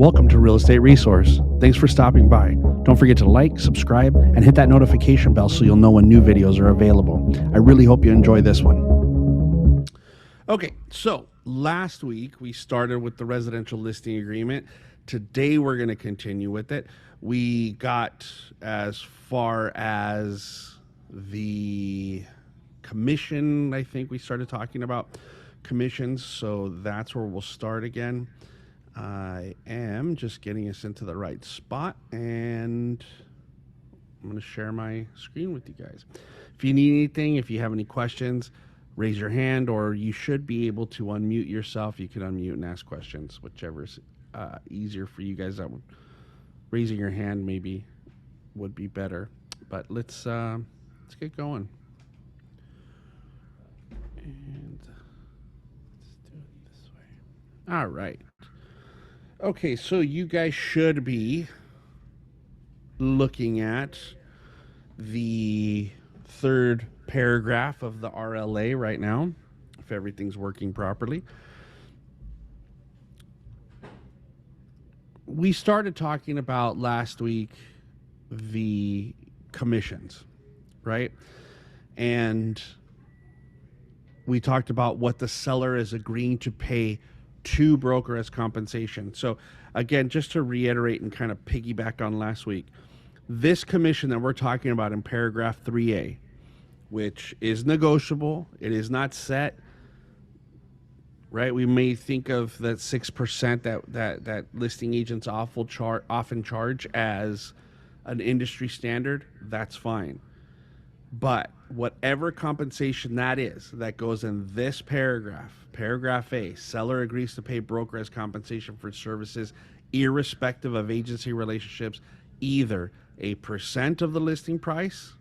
Welcome to Real Estate Resource. Thanks for stopping by. Don't forget to like, subscribe, and hit that notification bell so you'll know when new videos are available. I really hope you enjoy this one. Okay, so last week we started with the residential listing agreement. Today we're going to continue with it. We got as far as the commission. I think we started talking about commissions, so that's where we'll start again. I am just getting us into the right spot, and I'm going to share my screen with you guys. If you need anything, if you have any questions, raise your hand, or you should be able to unmute yourself. You can unmute and ask questions, whichever's easier for you guys. Raising your hand maybe would be better, but let's get going. And let's do it this way. All right. Okay, so you guys should be looking at the third paragraph of the RLA right now, if everything's working properly. We started talking about last week the commissions, right? And we talked about what the seller is agreeing to pay to broker as compensation. So again, just to reiterate and kind of piggyback on last week, this commission that we're talking about in paragraph 3A, which is negotiable, it is not set, right? We may think of that 6% that listing agents often charge as an industry standard. That's fine. But whatever compensation that is, that goes in this paragraph, paragraph A, seller agrees to pay broker as compensation for services irrespective of agency relationships, either a percent of the listing price,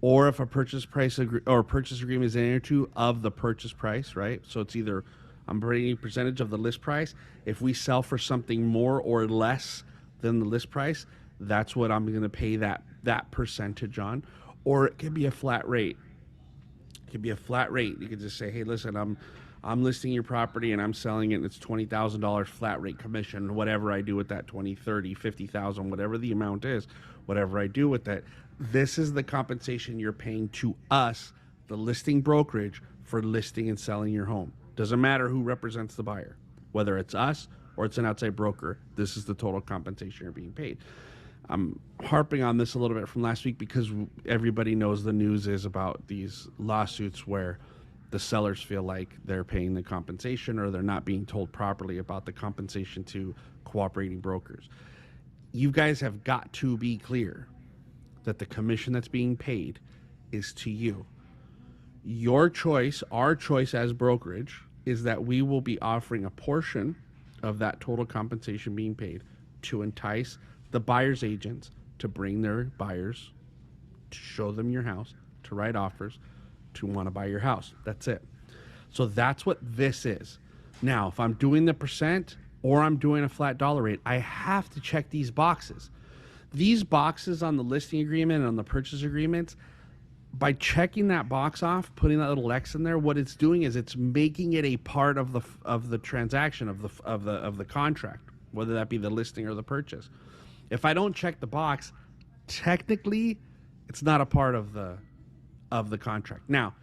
or if a purchase agreement is entered into of the purchase price, right? So it's either I'm bringing a percentage of the list price. If we sell for something more or less than the list price, that's what I'm going to pay that percentage on. Or it could be a flat rate. It could be a flat rate. You could just say, hey, listen, I'm listing your property and I'm selling it, and it's $20,000 flat rate commission. Whatever I do with that, 20, 30, 50,000, whatever the amount is, whatever I do with that, this is the compensation you're paying to us, the listing brokerage, for listing and selling your home. Doesn't matter who represents the buyer, whether it's us or it's an outside broker. This is the total compensation you're being paid. I'm harping on this a little bit from last week because everybody knows the news is about these lawsuits where the sellers feel like they're paying the compensation or they're not being told properly about the compensation to cooperating brokers. You guys have got to be clear that the commission that's being paid is to you. Your choice, our choice as brokerage, is that we will be offering a portion of that total compensation being paid to entice the buyer's agents to bring their buyers, to show them your house, to write offers, to want to buy your house. That's it. So that's what this is. Now, if I'm doing the percent or I'm doing a flat dollar rate, I have to check these boxes. These boxes on the listing agreement and on the purchase agreements, by checking that box off, putting that little X in there, what it's doing is it's making it a part of the transaction, of the contract, whether that be the listing or the purchase. If I don't check the box, technically, it's not a part of the contract. Now,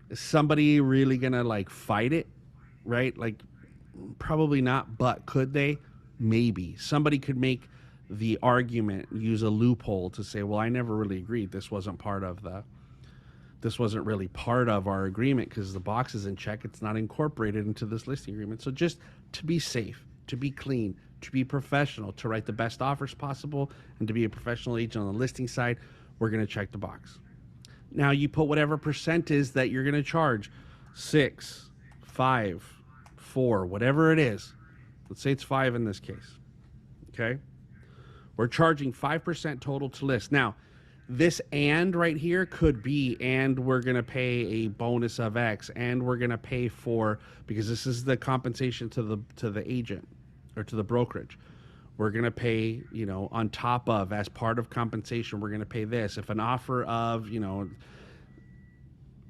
is somebody really gonna like fight it, right? Like, probably not, but could they? Maybe. Somebody could make the argument, use a loophole to say, well, I never really agreed. This wasn't really part of our agreement because the box is in check. It's not incorporated into this listing agreement. So just to be safe, to be clean, to be professional, to write the best offers possible, and to be a professional agent on the listing side, we're going to check the box. Now you put whatever percent is that you're going to charge, 6, 5, 4, whatever it is. Let's say it's 5 in this case. Okay? We're charging 5% total to list. Now, this and right here could be, and we're going to pay a bonus of X, and we're going to pay for, because this is the compensation to the agent or to the brokerage. We're going to pay, on top of, as part of compensation, we're going to pay this. If an offer of,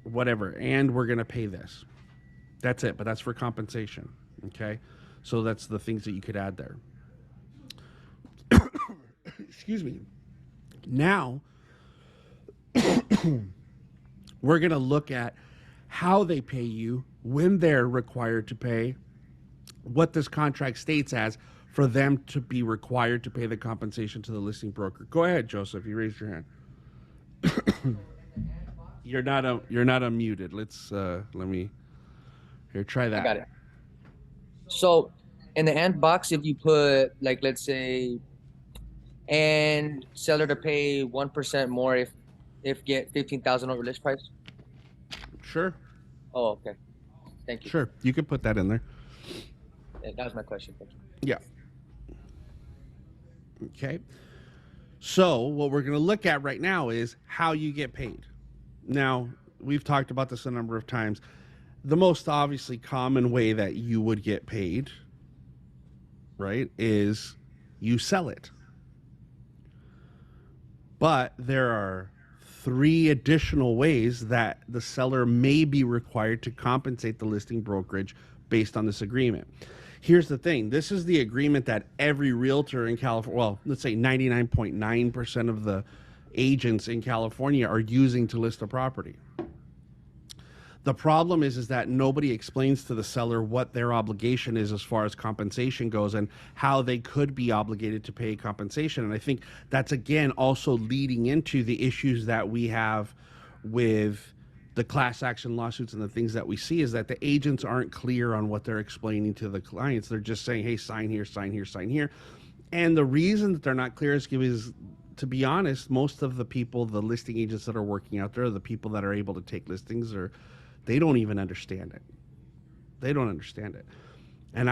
whatever, and we're going to pay this. That's it, but that's for compensation, okay? So that's the things that you could add there. Excuse me. Now, we're going to look at how they pay you, when they're required to pay, what this contract states as for them to be required to pay the compensation to the listing broker. Go ahead, Joseph. You raised your hand. You're not unmuted. Let me here try that. I got it. So in the end box, if you put like, let's say, and seller to pay 1% more if get 15,000 over list price. Sure. Oh, okay. Thank you. Sure. You could put that in there. That was my question. Thank you. Yeah. Okay. So what we're going to look at right now is how you get paid. Now, we've talked about this a number of times. The most obviously common way that you would get paid, right, is you sell it. But there are 3 additional ways that the seller may be required to compensate the listing brokerage based on this agreement. Here's the thing. This is the agreement that every realtor in California, well, let's say 99.9% of the agents in California are using to list a property. The problem is that nobody explains to the seller what their obligation is as far as compensation goes and how they could be obligated to pay compensation. And I think that's, again, also leading into the issues that we have with the class action lawsuits and the things that we see, is that the agents aren't clear on what they're explaining to the clients. They're just saying, hey, sign here, sign here, sign here. And the reason that they're not clear is because, to be honest, most of the people, the listing agents that are working out there, the people that are able to take listings, they don't even understand it. They don't understand it. And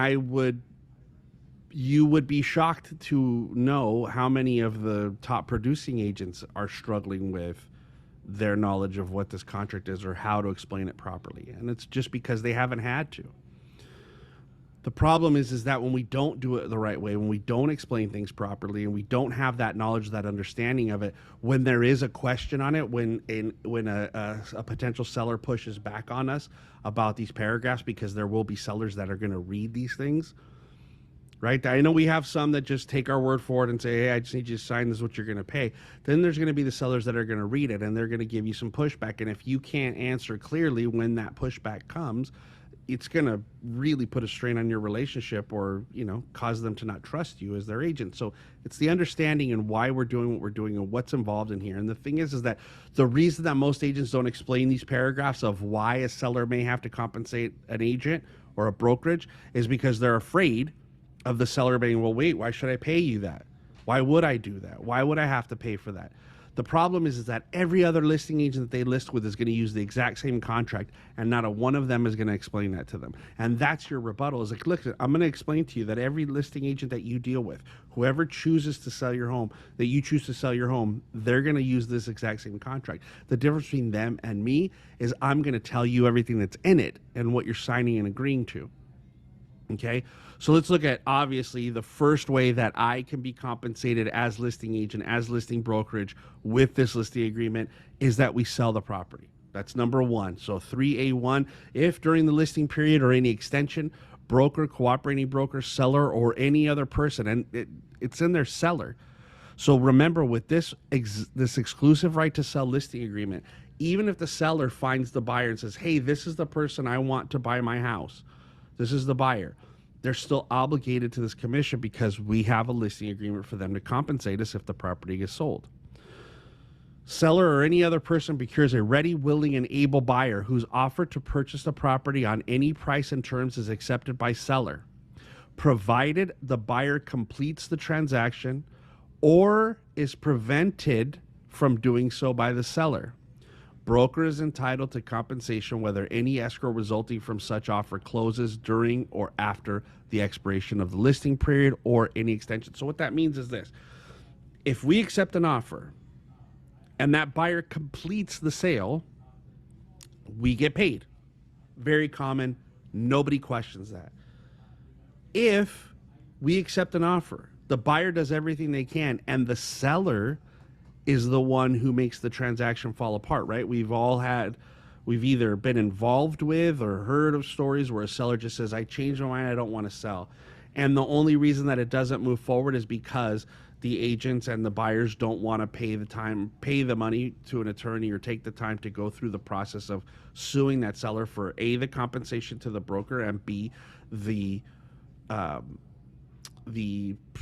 you would be shocked to know how many of the top producing agents are struggling with their knowledge of what this contract is or how to explain it properly. And it's just because they haven't had to. The problem is that when we don't do it the right way, when we don't explain things properly, and we don't have that knowledge, that understanding of it, when there is a question on it, when a potential seller pushes back on us about these paragraphs, because there will be sellers that are going to read these things, right? I know we have some that just take our word for it and say, hey, I just need you to sign, this is what you're going to pay. Then there's going to be the sellers that are going to read it, and they're going to give you some pushback. And if you can't answer clearly when that pushback comes, it's going to really put a strain on your relationship, or, cause them to not trust you as their agent. So it's the understanding and why we're doing what we're doing and what's involved in here. And the thing is that the reason that most agents don't explain these paragraphs of why a seller may have to compensate an agent or a brokerage is because they're afraid of the seller being, well, wait, why should I pay you that? Why would I do that? Why would I have to pay for that? The problem is that every other listing agent that they list with is going to use the exact same contract, and not a one of them is going to explain that to them. And that's your rebuttal. Is like, look, I'm going to explain to you that every listing agent that you deal with, whoever chooses to sell your home, that you choose to sell your home, they're going to use this exact same contract. The difference between them and me is I'm going to tell you everything that's in it and what you're signing and agreeing to. Okay, so let's look at, obviously, the first way that I can be compensated as listing agent, as listing brokerage with this listing agreement, is that we sell the property. That's number one. So 3A1, if during the listing period or any extension, broker, cooperating broker, seller, or any other person, and it's in their seller. So remember, with this exclusive right to sell listing agreement, even if the seller finds the buyer and says, hey, this is the person I want to buy my house, this is the buyer, they're still obligated to this commission because we have a listing agreement for them to compensate us if the property gets sold. Seller or any other person procures a ready, willing, and able buyer whose offer to purchase the property on any price and terms is accepted by seller, provided the buyer completes the transaction or is prevented from doing so by the seller. Broker is entitled to compensation whether any escrow resulting from such offer closes during or after the expiration of the listing period or any extension. So what that means is this: if we accept an offer and that buyer completes the sale, we get paid. Very common. Nobody questions that. If we accept an offer, the buyer does everything they can, and the seller is the one who makes the transaction fall apart, right? We've all had we've either been involved with or heard of stories where a seller just says, I changed my mind, I don't want to sell. And the only reason that it doesn't move forward is because the agents and the buyers don't want to pay the money to an attorney or take the time to go through the process of suing that seller for A, the compensation to the broker, and B, the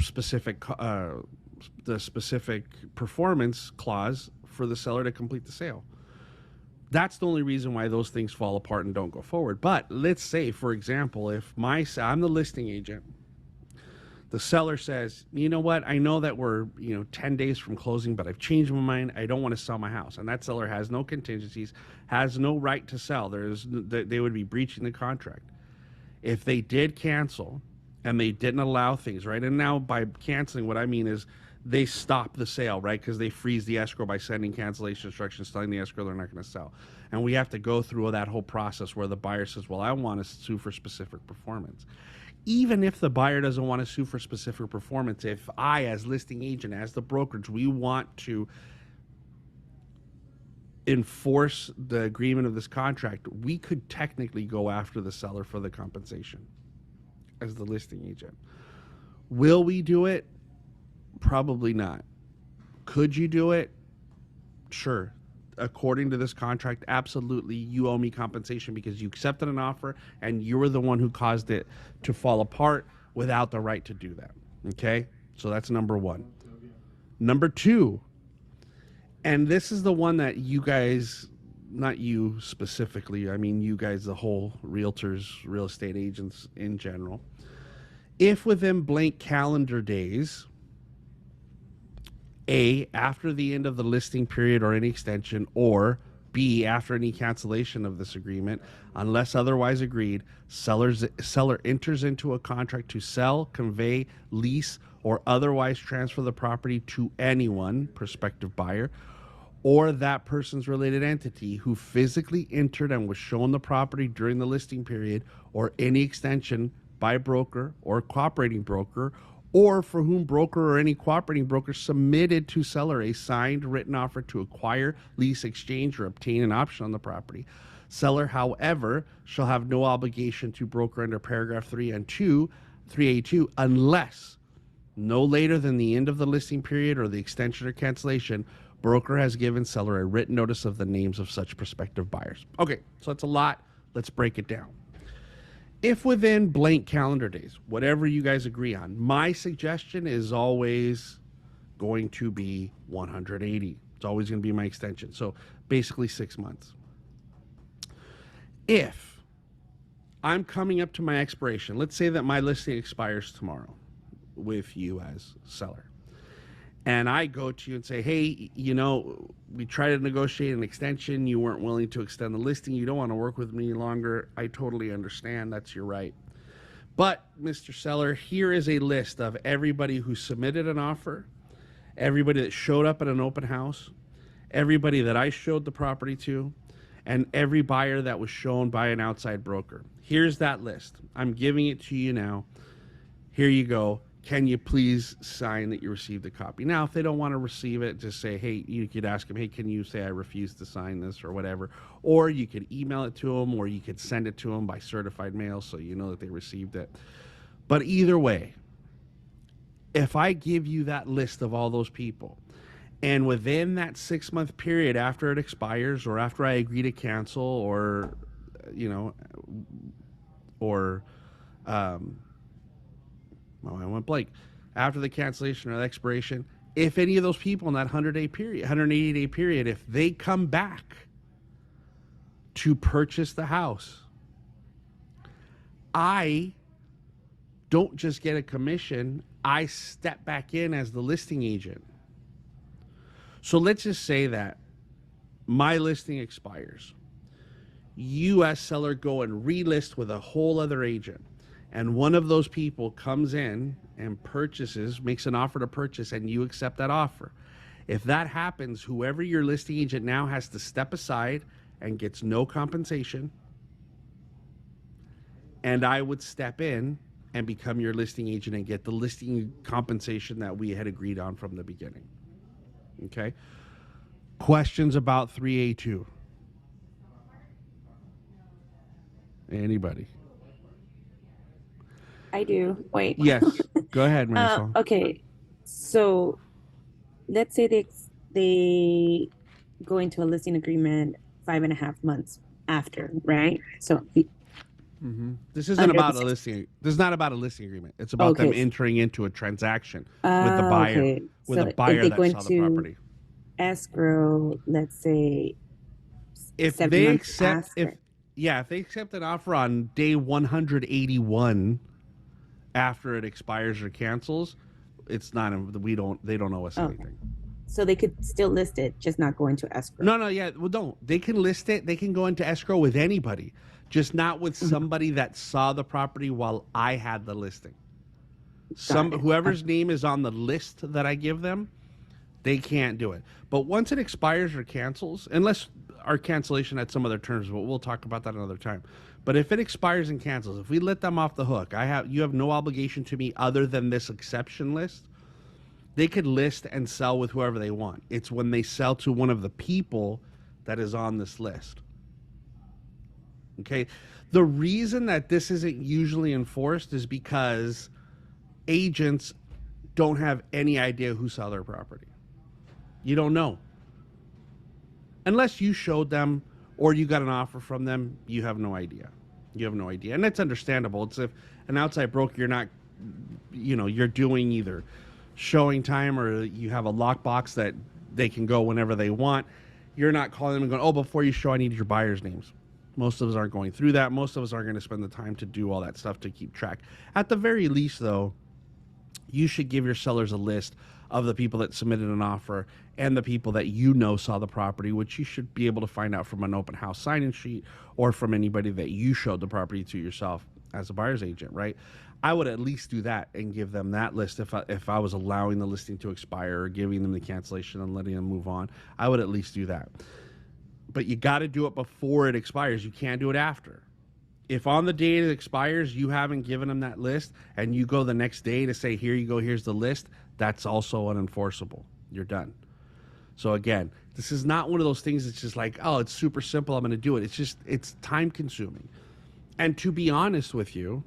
specific performance clause for the seller to complete the sale. That's the only reason why those things fall apart and don't go forward. But let's say, for example, if I'm the listing agent, the seller says, you know what, I know that we're 10 days from closing, but I've changed my mind. I don't want to sell my house. And that seller has no contingencies, has no right to sell. They would be breaching the contract. If they did cancel and they didn't allow things, right? And now by canceling, what I mean is they stop the sale, right? Because they freeze the escrow by sending cancellation instructions telling the escrow they're not going to sell. And we have to go through that whole process where the buyer says, well, I want to sue for specific performance. Even if the buyer doesn't want to sue for specific performance, if I, as listing agent, as the brokerage, we want to enforce the agreement of this contract, we could technically go after the seller for the compensation as the listing agent. Will we do it? Probably not. Could you do it? Sure. According to this contract, absolutely, you owe me compensation because you accepted an offer and you were the one who caused it to fall apart without the right to do that. Okay? So that's number one. Number two, and this is the one that you guys, not you specifically, I mean you guys, the whole realtors, real estate agents in general, if within blank calendar days, A, after the end of the listing period or any extension, or B, after any cancellation of this agreement, unless otherwise agreed, seller enters into a contract to sell, convey, lease, or otherwise transfer the property to anyone, prospective buyer, or that person's related entity who physically entered and was shown the property during the listing period or any extension by broker or cooperating broker, or for whom broker or any cooperating broker submitted to seller a signed written offer to acquire, lease, exchange, or obtain an option on the property. Seller, however, shall have no obligation to broker under paragraph 3 and 3A2 unless no later than the end of the listing period or the extension or cancellation, broker has given seller a written notice of the names of such prospective buyers. Okay, so that's a lot. Let's break it down. If within blank calendar days, whatever you guys agree on, my suggestion is always going to be 180. It's always going to be my extension. So basically 6 months. If I'm coming up to my expiration, let's say that my listing expires tomorrow with you as seller, and I go to you and say, hey, we tried to negotiate an extension. You weren't willing to extend the listing. You don't want to work with me any longer. I totally understand. That's your right. But, Mr. Seller, here is a list of everybody who submitted an offer, everybody that showed up at an open house, everybody that I showed the property to, and every buyer that was shown by an outside broker. Here's that list. I'm giving it to you now. Here you go. Can you please sign that you received a copy? Now, if they don't want to receive it, just say, hey, you could ask them, hey, can you say I refuse to sign this or whatever? Or you could email it to them, or you could send it to them by certified mail so you know that they received it. But either way, if I give you that list of all those people, and within that 6 month period after it expires or after I agree to cancel or I went blank. After the cancellation or the expiration, if any of those people in that 180-day period, if they come back to purchase the house, I don't just get a commission, I step back in as the listing agent. So let's just say that my listing expires. You as seller go and relist with a whole other agent. And one of those people comes in and purchases, makes an offer to purchase, and you accept that offer. If that happens, whoever your listing agent now has to step aside and gets no compensation, and I would step in and become your listing agent and get the listing compensation that we had agreed on from the beginning. Okay? Questions about 3A2? Anybody? I do. Wait. Yes. Go ahead, Marisol. Okay. So let's say they go into a listing agreement 5.5 months after, right? So This isn't under about a the listing. This is not about a listing agreement. It's about them okay. entering into a transaction with the buyer, Okay. with a So if buyer they that go saw the into property. escrow, let's say If 7 months if after. yeah, if they accept an offer on day 181 after it expires or cancels, it's not. They don't owe us Oh, anything. so they could still list it, just not go into escrow. No, yeah, well, don't. They can list it. They can go into escrow with anybody, just not with Mhm. somebody that saw the property while I had the listing. Got it. Whoever's name is on the list that I give them, they can't do it. But once it expires or cancels, unless our cancellation had some other terms, but we'll talk about that another time. But if it expires and cancels, if we let them off the hook, you have no obligation to me other than this exception list. They could list and sell with whoever they want. It's when they sell to one of the people that is on this list. Okay? The reason that this isn't usually enforced is because agents don't have any idea who saw their property. You don't know. Unless you showed them or you got an offer from them, you have no idea. You have no idea. And that's understandable. It's if an outside broker, you're not, you're doing either showing time or you have a lockbox that they can go whenever they want. You're not calling them and going, oh, before you show, I need your buyer's names. Most of us aren't going through that. Most of us aren't going to spend the time to do all that stuff to keep track. At the very least, though, you should give your sellers a list of the people that submitted an offer and the people that saw the property, which you should be able to find out from an open house sign-in sheet or from anybody that you showed the property to yourself as a buyer's agent, right? I would at least do that and give them that list if I was allowing the listing to expire or giving them the cancellation and letting them move on. I would at least do that. But you got to do it before it expires. You can't do it after. If on the day it expires, you haven't given them that list and you go the next day to say, here you go, here's the list, that's also unenforceable. You're done. So again, this is not one of those things that's just like, oh, it's super simple, I'm going to do it. It's time consuming. And to be honest with you,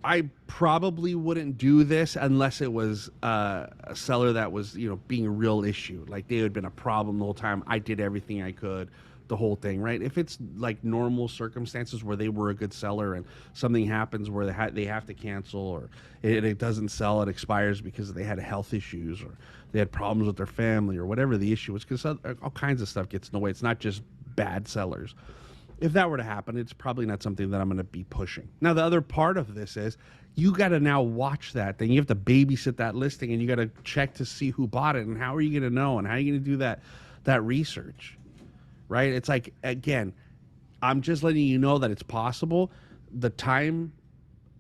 I probably wouldn't do this unless it was a seller that was, being a real issue. Like they had been a problem the whole time. I did everything I could, the whole thing, right? If it's like normal circumstances where they were a good seller and something happens where they have to cancel or it doesn't sell, it expires because they had health issues or they had problems with their family or whatever the issue is, because all kinds of stuff gets in the way. It's not just bad sellers. If that were to happen, it's probably not something that I'm going to be pushing. Now, the other part of this is you got to now watch that thing. You have to babysit that listing and you got to check to see who bought it and how are you going to know and how are you going to do that research, right? It's like, again, I'm just letting you know that it's possible. The time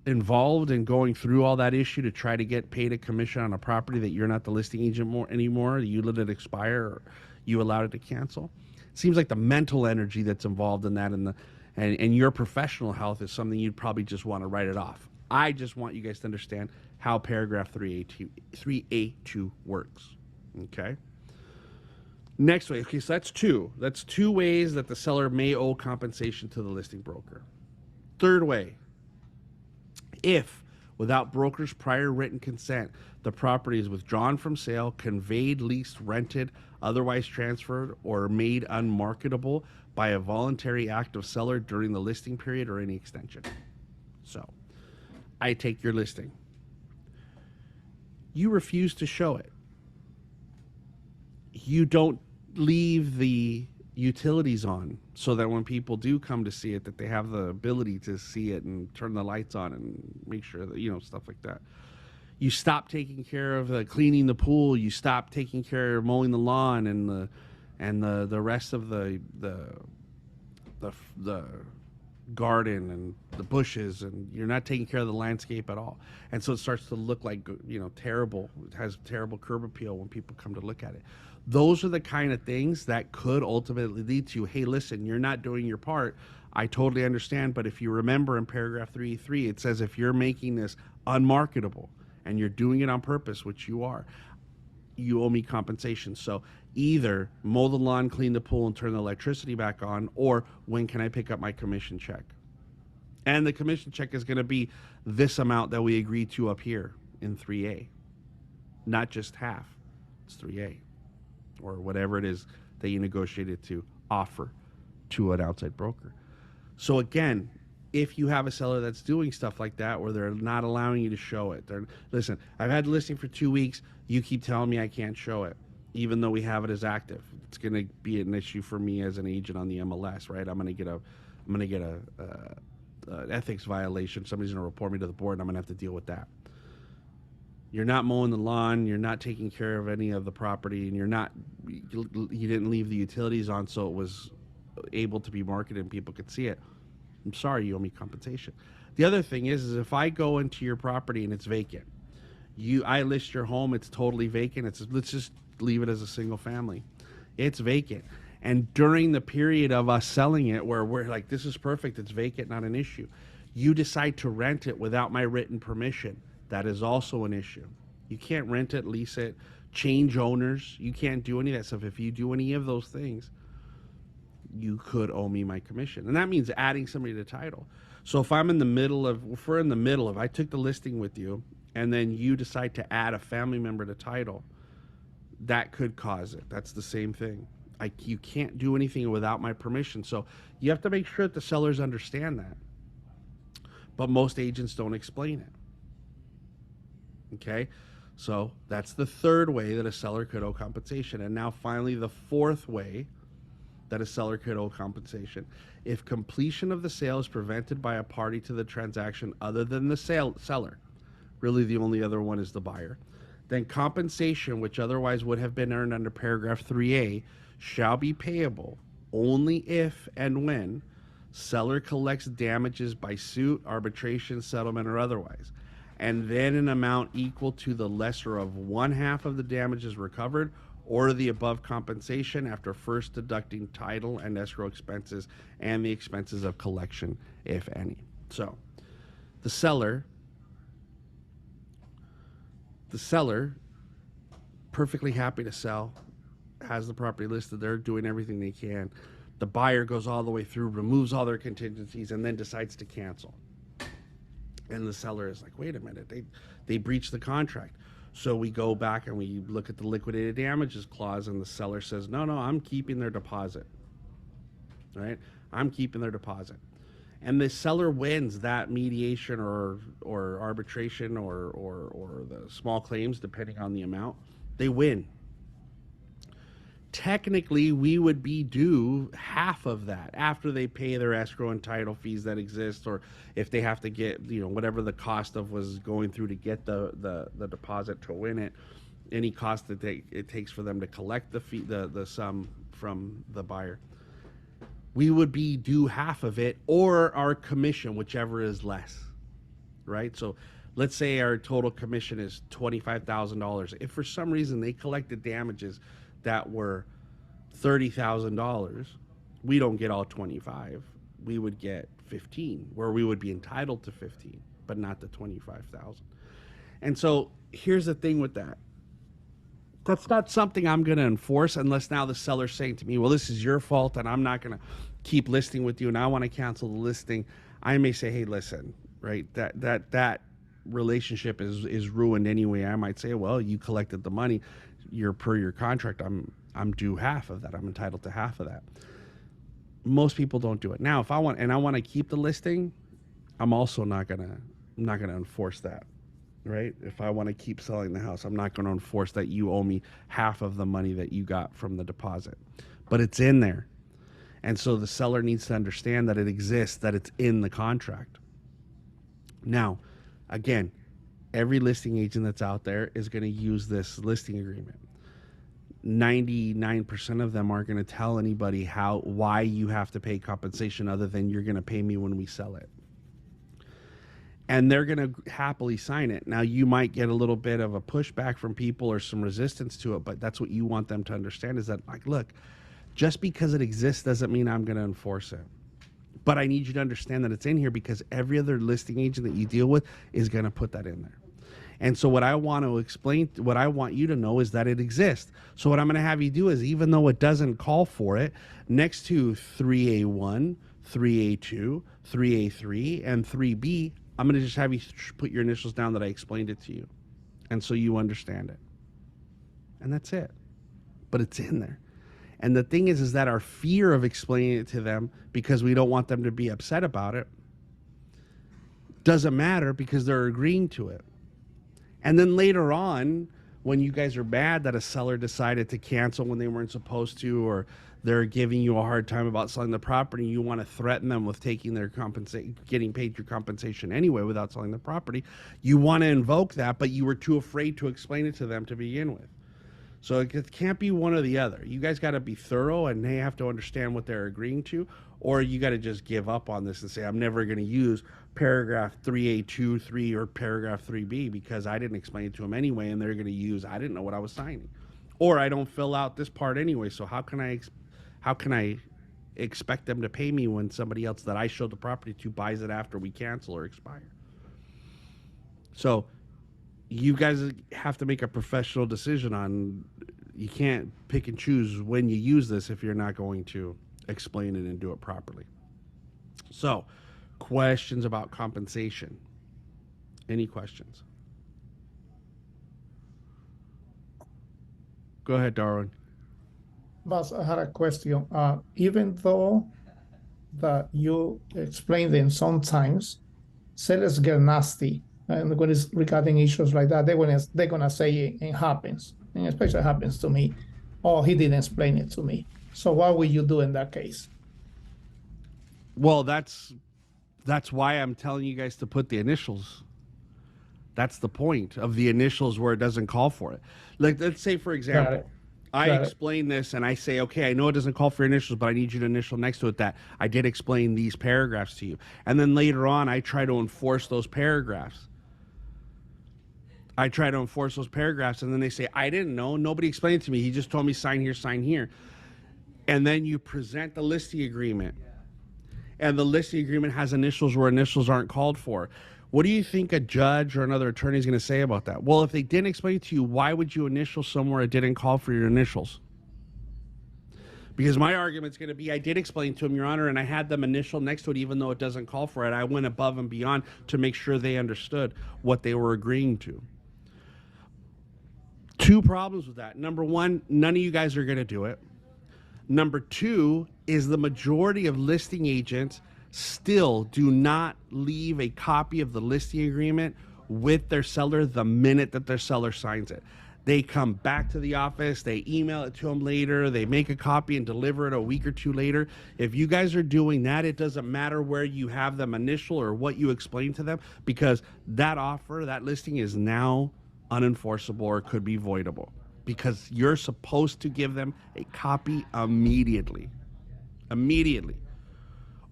involved in going through all that issue to try to get paid a commission on a property that you're not the listing agent anymore, you let it expire or you allowed it to cancel. Seems like the mental energy that's involved in that and your professional health is something you'd probably just want to write it off. I just want you guys to understand how paragraph 3A2 works. Okay? Next way. Okay, so that's two. That's two ways that the seller may owe compensation to the listing broker. Third way. If, without broker's prior written consent, the property is withdrawn from sale, conveyed, leased, rented, otherwise transferred, or made unmarketable by a voluntary act of seller during the listing period or any extension. So, I take your listing. You refuse to show it. You don't leave the utilities on so that when people do come to see it, that they have the ability to see it and turn the lights on and make sure that, stuff like that. You stop taking care of cleaning the pool. You stop taking care of mowing the lawn and the rest of the garden and the bushes, and you're not taking care of the landscape at all. And so it starts to look like, terrible. It has terrible curb appeal when people come to look at it. Those are the kind of things that could ultimately lead to, hey, listen, you're not doing your part. I totally understand, but if you remember in paragraph 3.3, it says if you're making this unmarketable and you're doing it on purpose, which you are, you owe me compensation. So Either mow the lawn, clean the pool, and turn the electricity back on, or when can I pick up my commission check? And the commission check is going to be this amount that we agreed to up here in 3A, not just half. It's 3A, or whatever it is that you negotiated to offer to an outside broker. So again, if you have a seller that's doing stuff like that where they're not allowing you to show it, listen, I've had the listing for 2 weeks. You keep telling me I can't show it, even though we have it as active. It's going to be an issue for me as an agent on the MLS, right? I'm going to get an ethics violation. Somebody's going to report me to the board, and I'm going to have to deal with that. You're not mowing the lawn, you're not taking care of any of the property, and you didn't leave the utilities on so it was able to be marketed and people could see it. I'm sorry, you owe me compensation. The other thing is if I go into your property and it's vacant, I list your home, it's totally vacant. Let's just leave it as a single family. It's vacant. And during the period of us selling it, where we're like, this is perfect, it's vacant, not an issue, you decide to rent it without my written permission. That is also an issue. You can't rent it, lease it, change owners. You can't do any of that stuff. If you do any of those things, you could owe me my commission. And that means adding somebody to title. So if we're in the middle of, I took the listing with you and then you decide to add a family member to title, that could cause it. That's the same thing. You can't do anything without my permission. So you have to make sure that the sellers understand that. But most agents don't explain it. Okay? So that's the third way that a seller could owe compensation. And now finally, the fourth way that a seller could owe compensation. If completion of the sale is prevented by a party to the transaction other than the seller, really the only other one is the buyer, then compensation, which otherwise would have been earned under paragraph 3A, shall be payable only if and when seller collects damages by suit, arbitration, settlement, or otherwise, and then an amount equal to the lesser of 1/2 of the damages recovered or the above compensation after first deducting title and escrow expenses and the expenses of collection, if any. So the seller, perfectly happy to sell, has the property listed, they're doing everything they can. The buyer goes all the way through, removes all their contingencies, and then decides to cancel. And the seller is like, wait a minute, they breached the contract. So we go back and we look at the liquidated damages clause, and the seller says, no, I'm keeping their deposit. Right? I'm keeping their deposit. And the seller wins that mediation or arbitration or the small claims, depending on the amount. They win. Technically, we would be due half of that after they pay their escrow and title fees that exist, or if they have to get, whatever the cost of was going through to get the deposit to win it, any cost that it takes for them to collect the fee, the sum from the buyer. We would be due half of it or our commission, whichever is less, right? So let's say our total commission is $25,000. If for some reason they collected damages that were $30,000, we don't get all 25. We would get 15, where we would be entitled to 15, but not the 25,000. And so here's the thing with that. That's not something I'm going to enforce unless now the seller's saying to me, well, this is your fault and I'm not going to keep listing with you and I want to cancel the listing. I may say, hey, listen, right, that relationship is ruined anyway. I might say, well, you collected the money. Per your contract, I'm due half of that. I'm entitled to half of that. Most people don't do it. Now, if I want to keep the listing, I'm also not gonna enforce that, right? If I want to keep selling the house, I'm not going to enforce that you owe me half of the money that you got from the deposit. But it's in there. And so the seller needs to understand that it exists, that it's in the contract. Now, again, every listing agent that's out there is going to use this listing agreement. 99% of them aren't going to tell anybody why you have to pay compensation other than you're going to pay me when we sell it. And they're going to happily sign it. Now, you might get a little bit of a pushback from people or some resistance to it, but that's what you want them to understand is that, like, look, just because it exists doesn't mean I'm going to enforce it. But I need you to understand that it's in here because every other listing agent that you deal with is going to put that in there. And so what I want you to know is that it exists. So what I'm going to have you do is, even though it doesn't call for it, next to 3A1, 3A2, 3A3, and 3B, I'm going to just have you put your initials down that I explained it to you. And so you understand it. And that's it. But it's in there. And the thing is that our fear of explaining it to them, because we don't want them to be upset about it, doesn't matter, because they're agreeing to it. And then later on, when you guys are mad that a seller decided to cancel when they weren't supposed to, or they're giving you a hard time about selling the property, you want to threaten them with taking their getting paid your compensation anyway without selling the property, you want to invoke that, but you were too afraid to explain it to them to begin with. So it can't be one or the other. You guys got to be thorough, and they have to understand what they're agreeing to, or you got to just give up on this and say, I'm never going to use paragraph 3A2, 3, or paragraph 3B because I didn't explain it to them anyway, and they're going to use, I didn't know what I was signing. Or I don't fill out this part anyway, so how can I expect them to pay me when somebody else that I showed the property to buys it after we cancel or expire? So you guys have to make a professional decision on, you can't pick and choose when you use this if you're not going to explain it and do it properly. So, questions about compensation? Any questions? Go ahead, Darwin. Boss, I had a question. Even though that you explain them sometimes, sellers get nasty, and when it's regarding issues like that, they're gonna say it happens, and especially happens to me. Oh, he didn't explain it to me. So what will you do in that case? Well, that's why I'm telling you guys to put the initials. That's the point of the initials, where it doesn't call for it. Like, let's say, for example, I explain this and I say, okay, I know it doesn't call for initials, but I need you to initial next to it that I did explain these paragraphs to you. And then later on, I try to enforce those paragraphs. And then they say, I didn't know. Nobody explained it to me. He just told me sign here, sign here. And then you present the listing agreement. And the listing agreement has initials where initials aren't called for. What do you think a judge or another attorney is going to say about that? Well, if they didn't explain it to you, why would you initial somewhere it didn't call for your initials? Because my argument's going to be, I did explain to them, Your Honor, and I had them initial next to it even though it doesn't call for it. I went above and beyond to make sure they understood what they were agreeing to. Two problems with that. Number one, none of you guys are going to do it. Number two is the majority of listing agents still do not leave a copy of the listing agreement with their seller the minute that their seller signs it. They come back to the office, they email it to them later, they make a copy and deliver it a week or two later. If you guys are doing that, it doesn't matter where you have them initial or what you explain to them, because that offer, that listing is now unenforceable or could be voidable, because you're supposed to give them a copy immediately.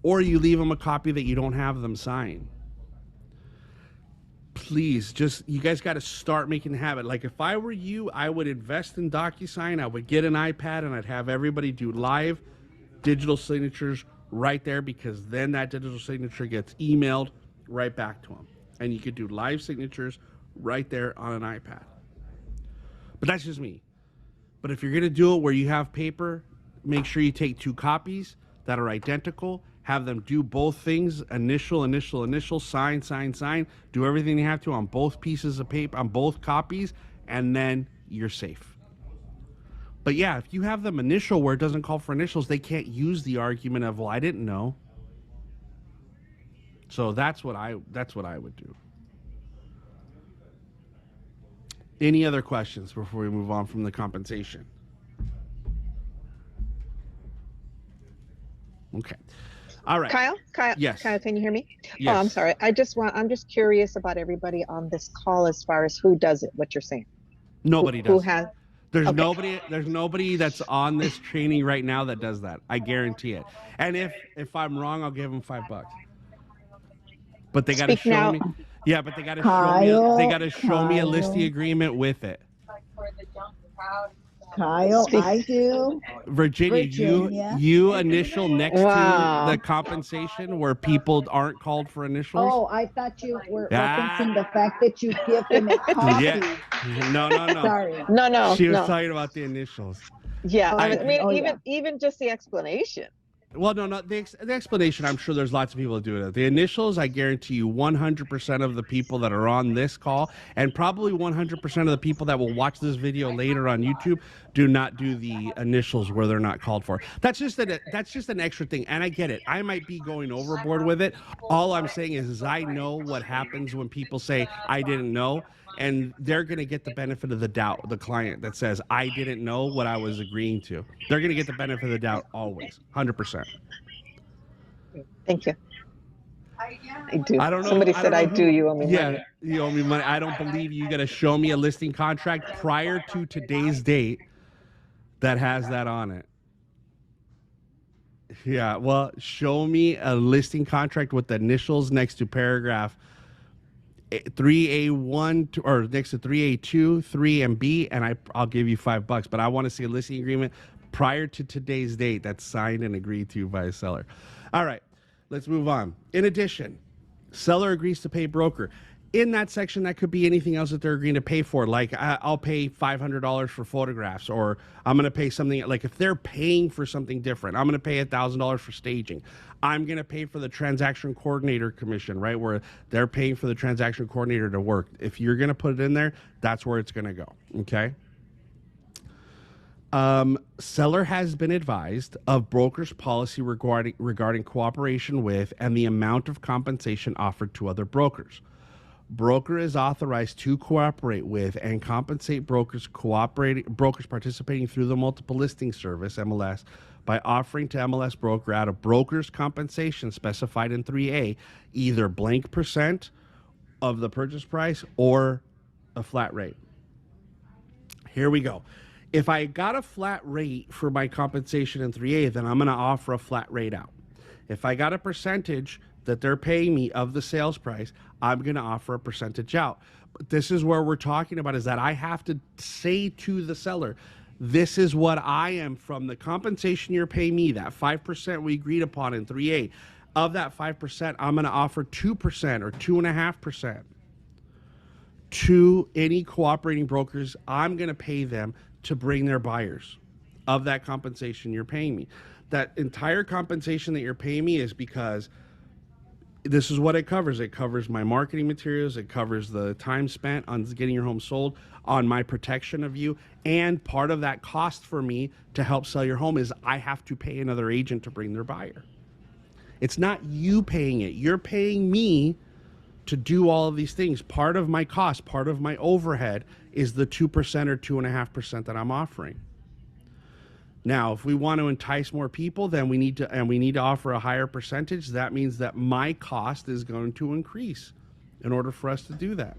Or you leave them a copy that you don't have them sign. Please, you guys got to start making a habit. Like, if I were you, I would invest in DocuSign. I would get an iPad and I'd have everybody do live digital signatures right there, because then that digital signature gets emailed right back to them. And you could do live signatures right there on an iPad. But that's just me. But if you're going to do it where you have paper, make sure you take 2 copies that are identical. Have them do both things, initial, sign, do everything you have to on both pieces of paper, on both copies, and then you're safe. But yeah, if you have them initial where it doesn't call for initials, they can't use the argument of, well, I didn't know. So that's what I would do. Any other questions before we move on from the compensation? Okay. All right. Kyle? Yes. Kyle, can you hear me? Yes. Oh, I'm sorry. I'm just curious about everybody on this call as far as who does it, what you're saying. Nobody does. Who has? There's Okay. nobody that's on this training right now that does that. I guarantee it. And if I'm wrong, I'll give them $5. But they got to Speak show now. me. Yeah, but they got to show me. They got to show me a listing agreement with it. Kyle, I do. Virginia, Virginia. you initial next to Wow. the compensation where people aren't called for initials. Oh, I thought you were Ah. referencing the fact that you give them a copy. Yeah. No. Sorry. No, She was no. talking about the initials. Yeah, I Okay. mean, Oh, yeah. even just the explanation. Well, no. The explanation, I'm sure there's lots of people that do it. The initials, I guarantee you 100% of the people that are on this call, and probably 100% of the people that will watch this video later on YouTube, do not do the initials where they're not called for. That's just an extra thing, and I get it. I might be going overboard with it. All I'm saying is I know what happens when people say, I didn't know, and they're going to get the benefit of the doubt, the client that says, I didn't know what I was agreeing to. They're going to get the benefit of the doubt always, 100%. Thank you. I do. I don't know. Somebody said I do. You owe me Yeah, money. you owe me money. I don't believe you got to show me a listing contract prior to today's date that has that on it. Yeah, well, show me a listing contract with the initials next to paragraph 3A1 or next to 3A2, 3 and B, and I'll give you $5. But I want to see a listing agreement prior to today's date that's signed and agreed to by a seller. All right, let's move on. In addition, seller agrees to pay broker. In that section, that could be anything else that they're agreeing to pay for. Like I'll pay $500 for photographs, or I'm going to pay something like if they're paying for something different, I'm going to pay $1,000 for staging. I'm going to pay for the transaction coordinator commission, right? Where they're paying for the transaction coordinator to work. If you're going to put it in there, that's where it's going to go. Okay. Seller has been advised of broker's policy regarding cooperation with and the amount of compensation offered to other brokers. Broker is authorized to cooperate with and compensate brokers participating through the multiple listing service MLS by offering to MLS broker out of broker's compensation specified in 3A either blank percent of the purchase price or a flat rate. Here we go. If I got a flat rate for my compensation in 3A, then I'm going to offer a flat rate out. If I got a percentage that they're paying me of the sales price, I'm going to offer a percentage out. But this is where we're talking about is that I have to say to the seller, this is what I am from the compensation you're paying me, that 5% we agreed upon in 3A. Of that 5%, I'm going to offer 2% or 2.5% to any cooperating brokers. I'm going to pay them to bring their buyers of that compensation you're paying me. That entire compensation that you're paying me is because this is what it covers. It covers my marketing materials. It covers the time spent on getting your home sold, on my protection of you. And part of that cost for me to help sell your home is I have to pay another agent to bring their buyer. It's not you paying it. You're paying me to do all of these things. Part of my cost, part of my overhead is the 2% or 2.5% that I'm offering. Now, if we want to entice more people, then we need to offer a higher percentage. That means that my cost is going to increase in order for us to do that.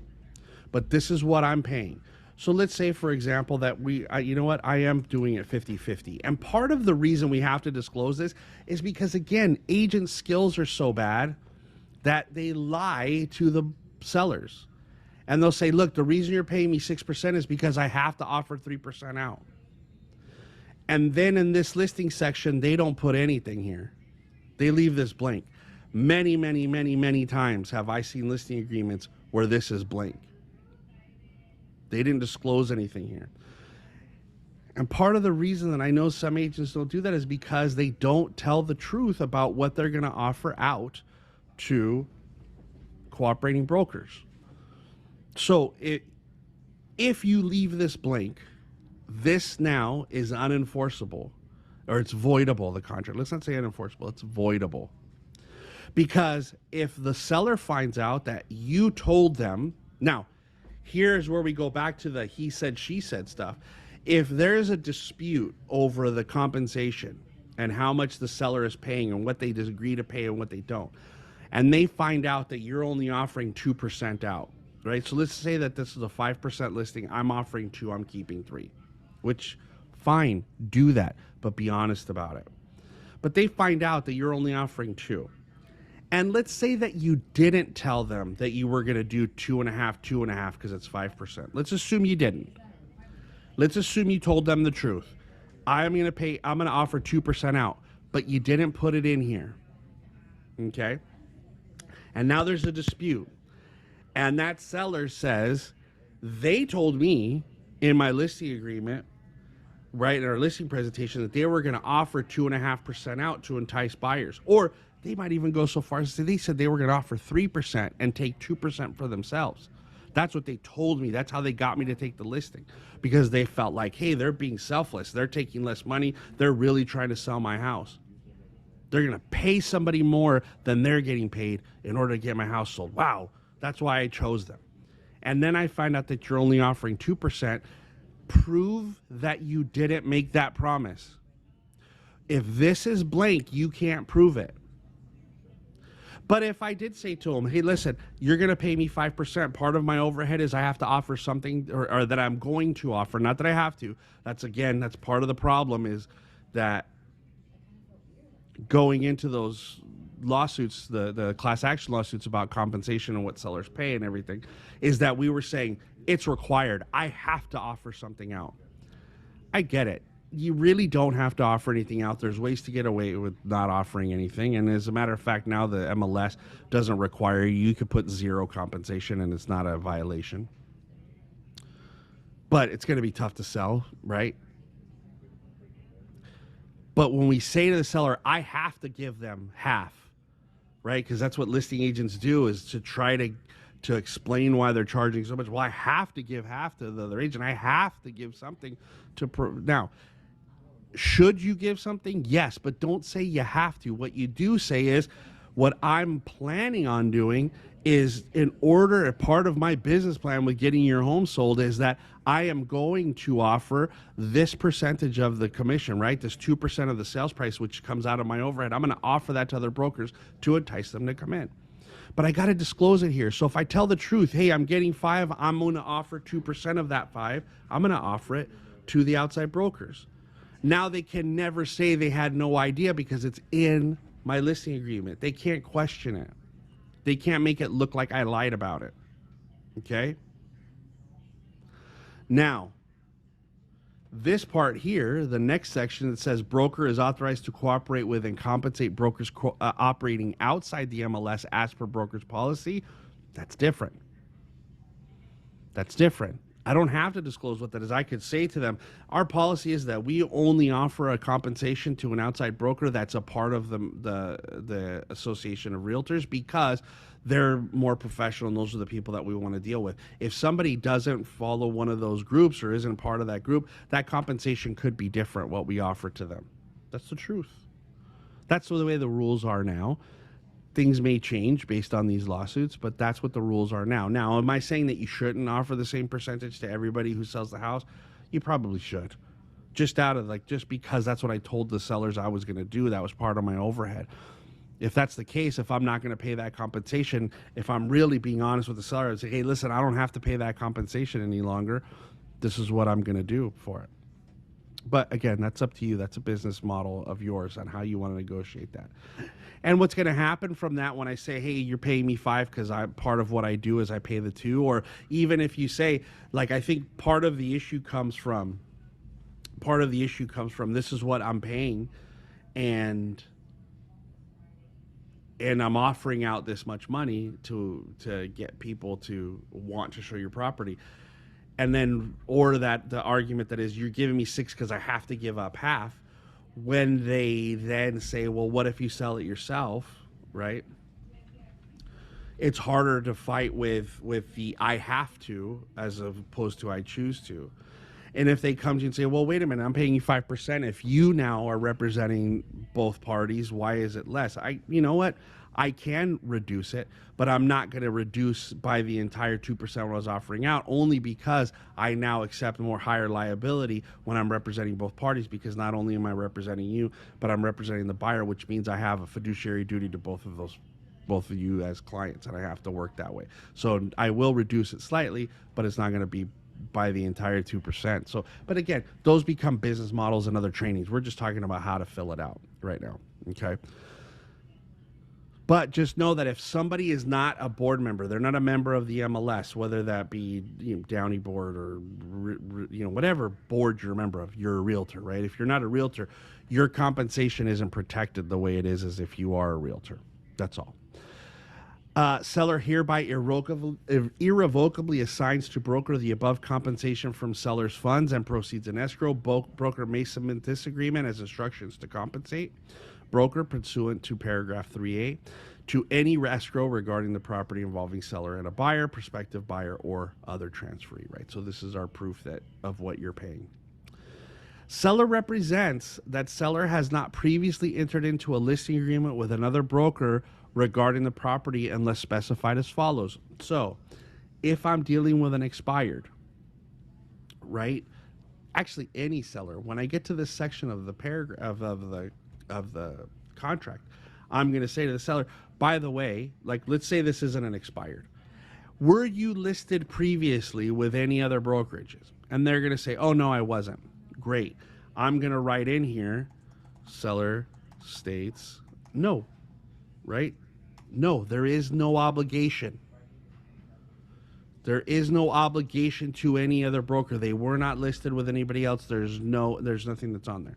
But this is what I'm paying. So let's say, for example, that you know what, I am doing it 50-50. And part of the reason we have to disclose this is because, again, agent skills are so bad that they lie to the sellers. And they'll say, look, the reason you're paying me 6% is because I have to offer 3% out. And then in this listing section, they don't put anything here. They leave this blank. Many, many, many, many times have I seen listing agreements where this is blank. They didn't disclose anything here. And part of the reason that I know some agents don't do that is because they don't tell the truth about what they're going to offer out to cooperating brokers. So if you leave this blank, this now is unenforceable, or it's voidable, the contract. Let's not say unenforceable, it's voidable. Because if the seller finds out that you told them, now, here's where we go back to the he said, she said stuff. If there's a dispute over the compensation and how much the seller is paying and what they disagree to pay and what they don't, and they find out that you're only offering 2% out, right? So let's say that this is a 5% listing. I'm offering 2, I'm keeping 3. Which, fine, do that, but be honest about it. But they find out that you're only offering 2. And let's say that you didn't tell them that you were going to do 2.5 because it's 5%. Let's assume you didn't. Let's assume you told them the truth. I'm going to offer 2% out, but you didn't put it in here. Okay? And now there's a dispute. And that seller says, they told me in my listing agreement, right, in our listing presentation, that they were going to offer 2.5% out to entice buyers. Or they might even go so far as to say they said they were going to offer 3% and take 2% for themselves. That's what they told me. That's how they got me to take the listing, because they felt like, hey, they're being selfless. They're taking less money. They're really trying to sell my house. They're going to pay somebody more than they're getting paid in order to get my house sold. Wow, that's why I chose them. And then I find out that you're only offering 2%. Prove that you didn't make that promise. If this is blank, you can't prove it. But if I did say to him, hey, listen, you're going to pay me 5%. Part of my overhead is I have to offer something, or that I'm going to offer, not that I have to. That's part of the problem, is that going into those lawsuits, the class action lawsuits about compensation and what sellers pay and everything, is that we were saying it's required. I have to offer something out. I get it. You really don't have to offer anything out. There's ways to get away with not offering anything. And as a matter of fact, now the MLS doesn't require you. You could put 0 compensation and it's not a violation. But it's going to be tough to sell, right? But when we say to the seller, I have to give them half, right? Because that's what listing agents do, is to try to explain why they're charging so much. Well, I have to give half to the other agent. I have to give something to now. Should you give something? Yes, but don't say you have to. What you do say is, what I'm planning on doing is, a part of my business plan with getting your home sold is that I am going to offer this percentage of the commission, right? This 2% of the sales price, which comes out of my overhead. I'm going to offer that to other brokers to entice them to come in. But I got to disclose it here. So if I tell the truth, hey, I'm getting 5, I'm going to offer 2% of that 5. I'm going to offer it to the outside brokers. Now they can never say they had no idea, because it's in my listing agreement. They can't question it. They can't make it look like I lied about it. Okay? Now, this part here, the next section that says broker is authorized to cooperate with and compensate brokers operating outside the MLS as per broker's policy, that's different. That's different. I don't have to disclose what that is. I could say to them, our policy is that we only offer a compensation to an outside broker that's a part of the Association of Realtors, because they're more professional and those are the people that we want to deal with. If somebody doesn't follow one of those groups or isn't part of that group, that compensation could be different, what we offer to them. That's the truth. That's the way the rules are now. Things may change based on these lawsuits, but that's what the rules are now. Now, am I saying that you shouldn't offer the same percentage to everybody who sells the house? You probably should. Just because that's what I told the sellers I was going to do. That was part of my overhead. If that's the case, if I'm not going to pay that compensation, if I'm really being honest with the seller and say, hey, listen, I don't have to pay that compensation any longer. This is what I'm going to do for it. But again, that's up to you. That's a business model of yours on how you want to negotiate that. And what's going to happen from that when I say, hey, you're paying me 5 because part of what I do is I pay the 2, or even if you say, like, I think part of the issue comes from this is what I'm paying, and I'm offering out this much money to get people to want to show your property. And then, or that the argument that is, you're giving me 6 because I have to give up half. When they then say, well, what if you sell it yourself, right? It's harder to fight with the I have to as opposed to I choose to. And if they come to you and say, well, wait a minute, I'm paying you 5%. If you now are representing both parties, why is it less? You know what? I can reduce it, but I'm not going to reduce by the entire 2% what I was offering out, only because I now accept more higher liability when I'm representing both parties, because not only am I representing you, but I'm representing the buyer, which means I have a fiduciary duty to both of you as clients, and I have to work that way. So I will reduce it slightly, but it's not going to be by the entire 2%. So, but again, those become business models and other trainings. We're just talking about how to fill it out right now. Okay. But just know that if somebody is not a board member, they're not a member of the MLS, whether that be Downey board or whatever board you're a member of, you're a realtor, right? If you're not a realtor, your compensation isn't protected the way it is as if you are a realtor. That's all. Seller hereby irrevocably assigns to broker the above compensation from seller's funds and proceeds in escrow. Broker may submit this agreement as instructions to compensate broker pursuant to paragraph 3A to any escrow regarding the property involving seller and a buyer, prospective buyer, or other transferee, right? So this is our proof of what you're paying. Seller represents that seller has not previously entered into a listing agreement with another broker regarding the property unless specified as follows. So if I'm dealing with an expired, right? Actually, any seller, when I get to this section of the paragraph of the contract, I'm going to say to the seller, by the way, like let's say this isn't an expired. Were you listed previously with any other brokerages? And they're going to say, oh no, I wasn't. Great. I'm going to write in here, seller states no, right? No, there is no obligation. There is no obligation to any other broker. They were not listed with anybody else. There's nothing that's on there.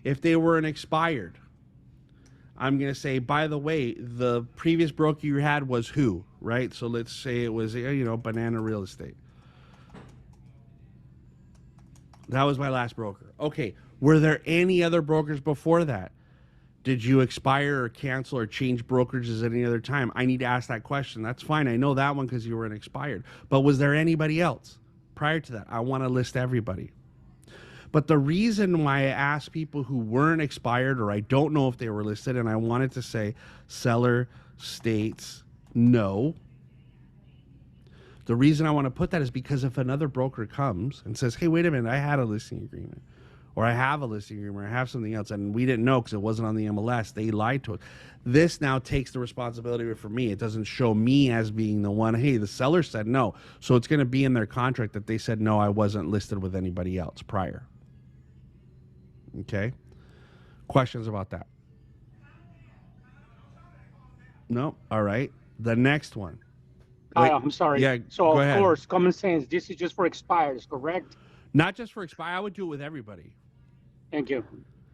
If they were an expired, I'm going to say, by the way, the previous broker you had was who, right? So let's say it was, Banana Real Estate. That was my last broker. Okay, were there any other brokers before that? Did you expire or cancel or change brokerages at any other time? I need to ask that question. That's fine. I know that one because you were an expired. But was there anybody else prior to that? I want to list everybody. But the reason why I asked people who weren't expired, or I don't know if they were listed, and I wanted to say seller states no. The reason I want to put that is because if another broker comes and says, hey, wait a minute, I had a listing agreement, or I have a listing agreement, or I have something else, and we didn't know because it wasn't on the MLS, they lied to us. This now takes the responsibility for me. It doesn't show me as being the one, hey, the seller said no. So it's going to be in their contract that they said, no, I wasn't listed with anybody else prior. Okay. Questions about that? No? All right. The next one. Kyle, I'm sorry. Yeah, so go of ahead. course, common sense, this is just for expires, correct? Not just for expired. I would do it with everybody. Thank you.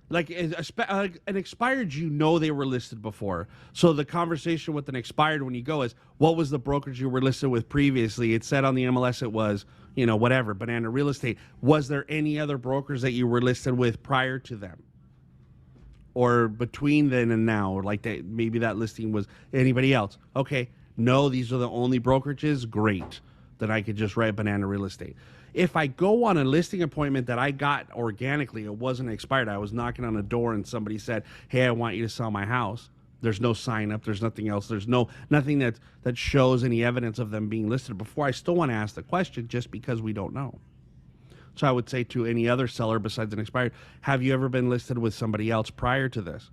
Like an expired, they were listed before. So the conversation with an expired when you go is, what was the brokerage you were listed with previously? It said on the MLS it was, whatever, Banana Real Estate. Was there any other brokers that you were listed with prior to them? Or between then and now? Or like that, maybe that listing was anybody else? Okay, no, these are the only brokerages. Great. Then I could just write Banana Real Estate. If I go on a listing appointment that I got organically, it wasn't expired, I was knocking on a door and somebody said, hey, I want you to sell my house. There's no sign up. There's nothing else. There's nothing that shows any evidence of them being listed before. I still want to ask the question just because we don't know. So I would say to any other seller besides an expired, have you ever been listed with somebody else prior to this?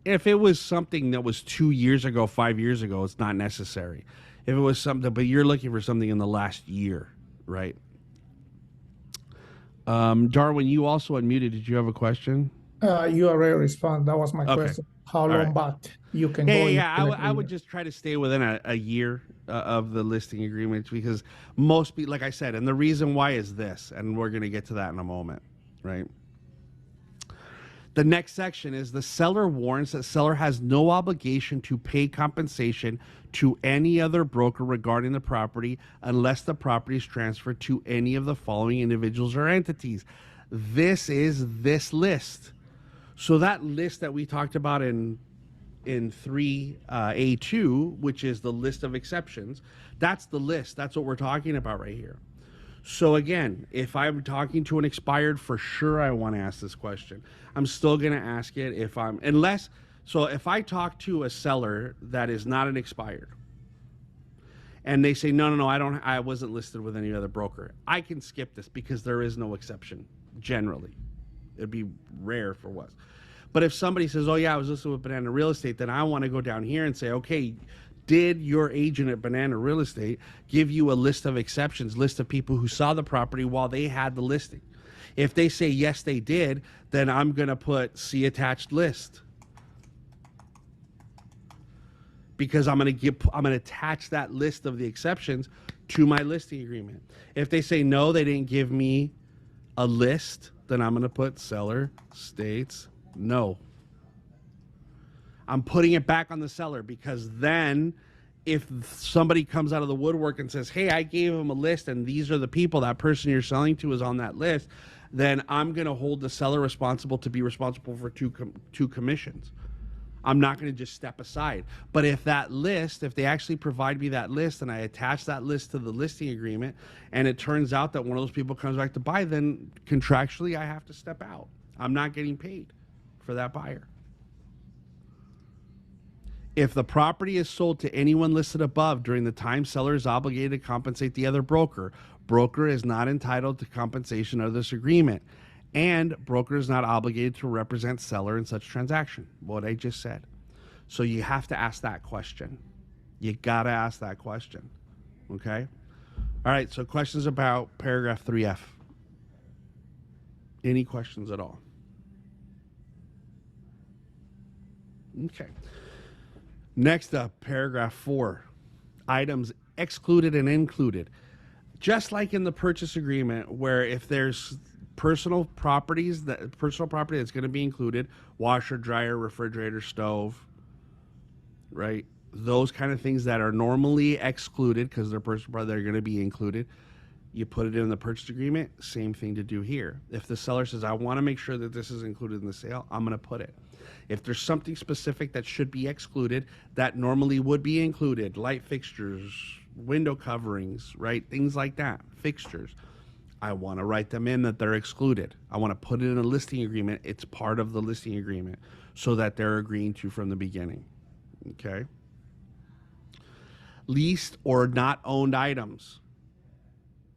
If it was something that was 2 years ago, 5 years ago, it's not necessary. If it was something, but you're looking for something in the last year, right? Darwin, you also unmuted. Did you have a question? You already responded. That was my question. How long back you can go? I would just try to stay within a year of the listing agreement, because most people, like I said, and the reason why is this, and we're going to get to that in a moment, right? The next section is the seller warns that seller has no obligation to pay compensation to any other broker regarding the property unless the property is transferred to any of the following individuals or entities. This is this list. So that list that we talked about in 3A2, which is the list of exceptions, that's the list. That's what we're talking about right here. So again, if I'm talking to an expired, for sure I want to ask this question. I'm still going to ask it if I talk to a seller that is not an expired and they say, no, I wasn't listed with any other broker, I can skip this because there is no exception generally. It'd be rare for what. But if somebody says, oh yeah, I was listed with Banana Real Estate, then I want to go down here and say, okay, did your agent at Banana Real Estate give you a list of exceptions, list of people who saw the property while they had the listing? If they say yes, they did, then I'm going to put see attached list. because I'm going to attach that list of the exceptions to my listing agreement. If they say no, they didn't give me a list, then I'm going to put seller states no. I'm putting it back on the seller, because then if somebody comes out of the woodwork and says, hey, I gave them a list and these are the people, that person you're selling to is on that list, then I'm going to hold the seller responsible to be responsible for two commissions. I'm not going to just step aside. But if that list, if they actually provide me that list and I attach that list to the listing agreement, and it turns out that one of those people comes back to buy, then contractually I have to step out. I'm not getting paid for that buyer. If the property is sold to anyone listed above during the time seller is obligated to compensate the other broker, broker is not entitled to compensation of this agreement, and broker is not obligated to represent seller in such transaction. What I just said. So you have to ask that question. You got to ask that question. Okay? All right, so questions about paragraph 3F. Any questions at all? Okay. Next up, paragraph 4, items excluded and included. Just like in the purchase agreement, where if there's personal property that's going to be included, washer, dryer, refrigerator, stove, right? Those kind of things that are normally excluded because they're personal property, they're going to be included. You put it in the purchase agreement, same thing to do here. If the seller says, I want to make sure that this is included in the sale, I'm going to put it. If there's something specific that should be excluded, that normally would be included, light fixtures, window coverings, right? Things like that, fixtures. I want to write them in that they're excluded. I want to put it in a listing agreement. It's part of the listing agreement so that they're agreeing to from the beginning, okay? Leased or not owned items,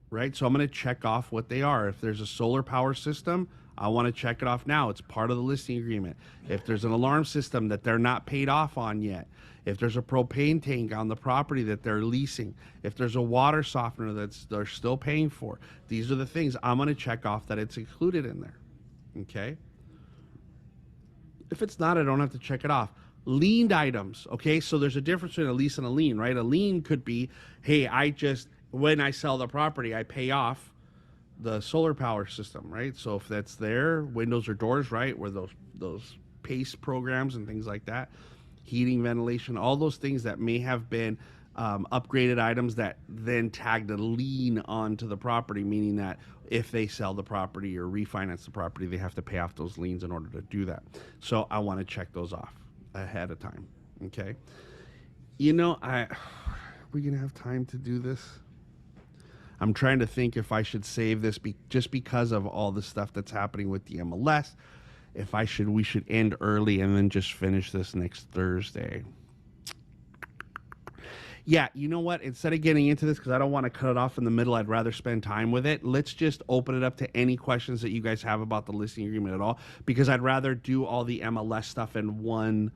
right? So I'm going to check off what they are. If there's a solar power system, I want to check it off now. It's part of the listing agreement. If there's an alarm system that they're not paid off on yet, if there's a propane tank on the property that they're leasing, if there's a water softener they're still paying for, these are the things I'm going to check off that it's included in there, okay? If it's not, I don't have to check it off. Liened items, okay? So there's a difference between a lease and a lien, right? A lien could be, hey, when I sell the property, I pay off the solar power system, right? So if that's there, windows or doors, right, where those PACE programs and things like that, heating, ventilation, all those things that may have been upgraded items that then tagged a lien onto the property, meaning that if they sell the property or refinance the property, they have to pay off those liens in order to do that. So I want to check those off ahead of time, okay? You know, we're going to have time to do this. I'm trying to think if I should save this just because of all the stuff that's happening with the MLS. We should end early and then just finish this next Thursday. Yeah, you know what? Instead of getting into this, because I don't want to cut it off in the middle, I'd rather spend time with it. Let's just open it up to any questions that you guys have about the listing agreement at all, because I'd rather do all the MLS stuff in one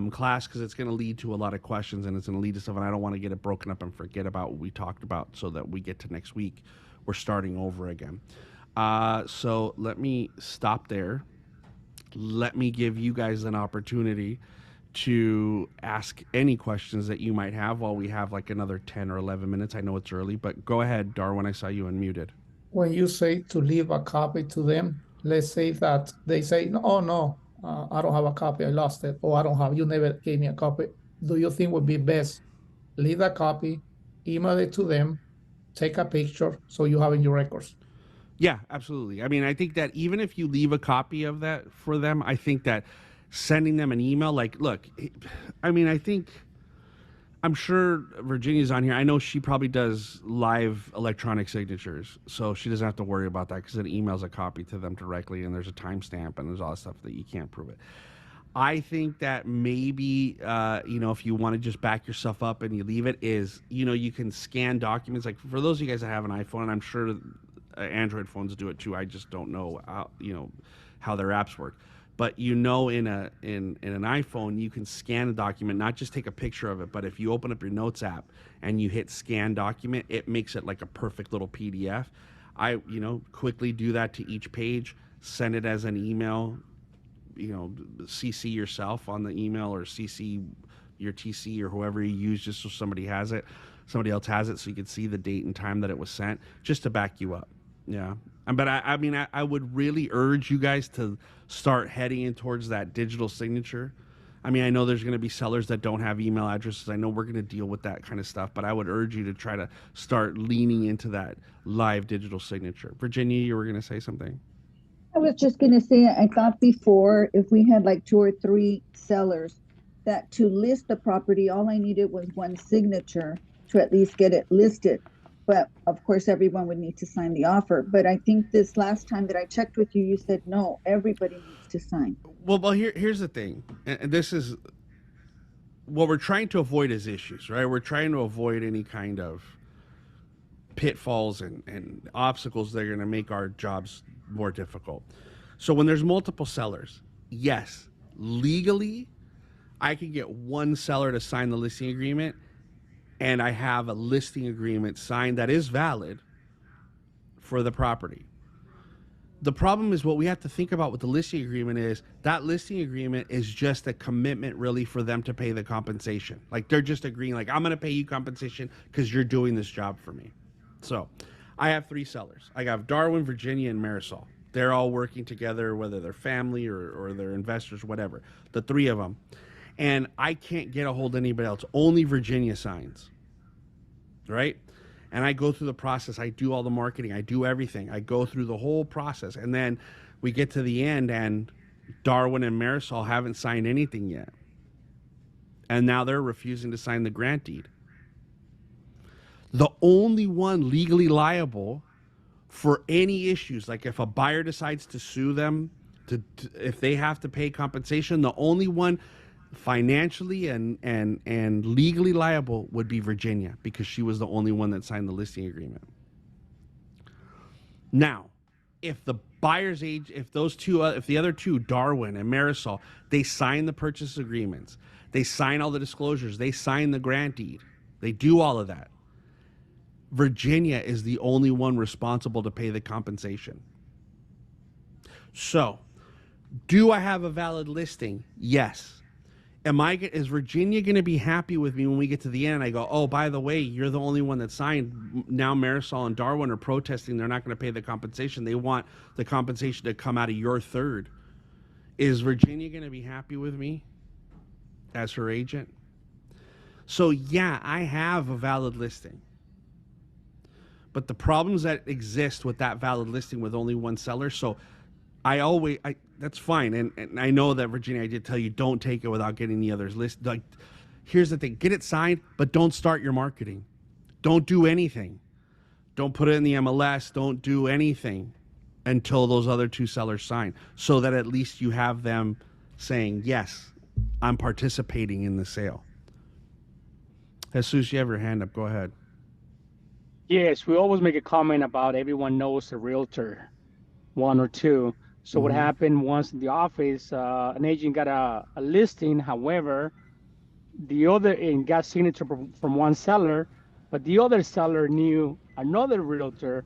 class, because it's going to lead to a lot of questions and it's going to lead to stuff, and I don't want to get it broken up and forget about what we talked about, so that we get to next week, we're starting over again. So let me stop there. Let me give you guys an opportunity to ask any questions that you might have while we have like another 10 or 11 minutes. I know it's early, but go ahead, Darwin. I saw you unmuted. When you say to leave a copy to them, let's say that they say, oh no, I don't have a copy, I lost it, or you never gave me a copy. Do you think would be best leave a copy, email it to them, take a picture so you have in your records? Yeah, absolutely. I mean, I think that even if you leave a copy of that for them, I think that sending them an email, like, look, I mean, I'm sure Virginia's on here. I know she probably does live electronic signatures, so she doesn't have to worry about that, because it emails a copy to them directly, and there's a timestamp, and there's all that stuff that you can't prove it. I think that maybe, if you want to just back yourself up and you leave it, is, you can scan documents. Like, for those of you guys that have an iPhone, and I'm sure Android phones do it too. I just don't know how their apps work. But in an iPhone, you can scan a document, not just take a picture of it, but if you open up your Notes app and you hit scan document, it makes it like a perfect little PDF. I quickly do that to each page, send it as an email, CC yourself on the email, or CC your TC or whoever you use, just so somebody else has it, so you can see the date and time that it was sent, just to back you up. Yeah. But I mean, I would really urge you guys to start heading in towards that digital signature. I mean, I know there's going to be sellers that don't have email addresses. I know we're going to deal with that kind of stuff, but I would urge you to try to start leaning into that live digital signature. Virginia, you were going to say something? I was just going to say, I thought before, if we had like 2 or 3 sellers, that to list the property, all I needed was one signature to at least get it listed. But of course, everyone would need to sign the offer. But I think this last time that I checked with you, you said, no, everybody needs to sign. Well, here's the thing. And this is what we're trying to avoid is issues, right? We're trying to avoid any kind of pitfalls and obstacles that are going to make our jobs more difficult. So when there's multiple sellers, yes, legally, I can get one seller to sign the listing agreement, and I have a listing agreement signed that is valid for the property. The problem is, what we have to think about with the listing agreement is that listing agreement is just a commitment really for them to pay the compensation. Like, they're just agreeing, like, I'm going to pay you compensation because you're doing this job for me. So I have 3 sellers. I have Darwin, Virginia, and Marisol. They're all working together, whether they're family or they're investors, whatever. The 3 of them. And I can't get a hold of anybody else. Only Virginia signs, right? And I go through the process. I do all the marketing. I do everything. I go through the whole process. And then we get to the end, and Darwin and Marisol haven't signed anything yet. And now they're refusing to sign the grant deed. The only one legally liable for any issues, like if a buyer decides to sue them, if they have to pay compensation, the only one financially and legally liable would be Virginia, because she was the only one that signed the listing agreement. Now, if the buyer's age, if the other 2, Darwin and Marisol, they sign the purchase agreements, they sign all the disclosures, they sign the grant deed, they do all of that, Virginia is the only one responsible to pay the compensation. So, do I have a valid listing? Yes. Is Virginia going to be happy with me when we get to the end and I go, oh, by the way, you're the only one that signed. Now Marisol and Darwin are protesting. They're not going to pay the compensation. They want the compensation to come out of your third. Is Virginia going to be happy with me as her agent? So, yeah, I have a valid listing. But the problems that exist with that valid listing with only one seller, so that's fine. And I know that, Virginia, I did tell you, don't take it without getting the others listed. Like, here's the thing. Get it signed, but don't start your marketing. Don't do anything. Don't put it in the MLS. Don't do anything until those other 2 sellers sign, so that at least you have them saying, yes, I'm participating in the sale. Jesus, you have your hand up. Go ahead. Yes, we always make a comment about everyone knows a realtor, 1 or 2. So what happened once in the office, an agent got a listing, however, and got signature from one seller, but the other seller knew another realtor